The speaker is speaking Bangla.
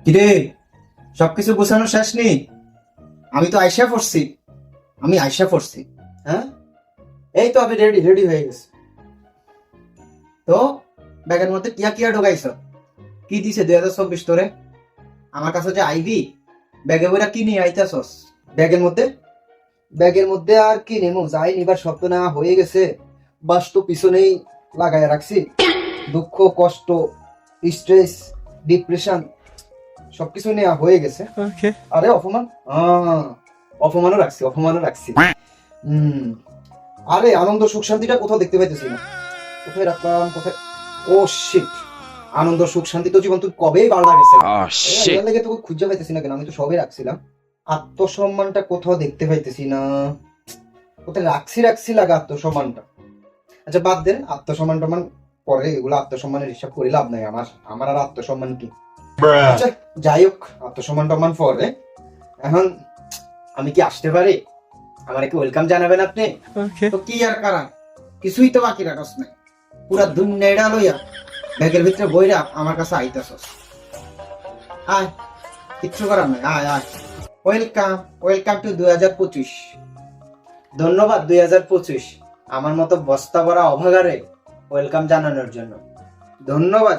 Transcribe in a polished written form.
কিরে, সবকিছু গোছানো শেষ নেই? আমি তো আইসা পড়ছি। হ্যাঁ, এই তো আমি রেডি রেডি হয়ে গেছি। তো ব্যাগের মধ্যে কিয়া কিয়া ঢোকাইছ? কি দিছে 2024 তোরে? আমার কাছে যে আইবি, ব্যাগে বইরা কি নিয়ে আইতাছস? ব্যাগের মধ্যে আর কি নেমো, যাই নিবার শব্দ না হয়ে গেছে। বাস তো পিছনেই লাগায় রাখছি। দুঃখ, কষ্ট, স্ট্রেস, ডিপ্রেশন সবকিছু নেওয়া হয়ে গেছে। আরে অপমান, অপমানও রাখছি। হম আরে আনন্দ সুখ শান্তিটা কোথাও দেখতে পাইতেছি না। কোথায় রাখলাম, কোথায়? ও শিট, আনন্দ সুখ শান্তি তো জীবন তুই কবেই পাল্টা গেছে। এর লেগে তোকে খুঁজে পাইতেছি না কেন? আমি তো সবই রাখছিলাম। আত্মসম্মানটা কোথাও দেখতে পাইতেছি না। কোথায় রাখছি লাগা আত্মসম্মানটা। আচ্ছা বাদ দেন, আত্মসম্মান টম্মান পরে, এগুলো আত্মসম্মানের হিসাব করে লাভ নাই। আমার আর আত্মসম্মান কি? আচ্ছা যাই হোক, আত্মসম্মান টম্মান পরে। এখন আমি কি আসতে পারি? আমার কি ওয়েলকাম জানাবেন আপনি? তো কি আর কারণ, কিছুই তো বাকি রাখস নাই। পুরা দুনিয়াটা লইয়া ব্যাগের ভিতরে বইরা আমার কাছে আইতাছস। আয়, কিচ্ছু করার নাই, আয় আয়। Welcome to 2025। ধন্যবাদ 2025 আমার মতো বস্তা ভরা অভাগারে ওয়েলকাম জানানোর জন্য। ধন্যবাদ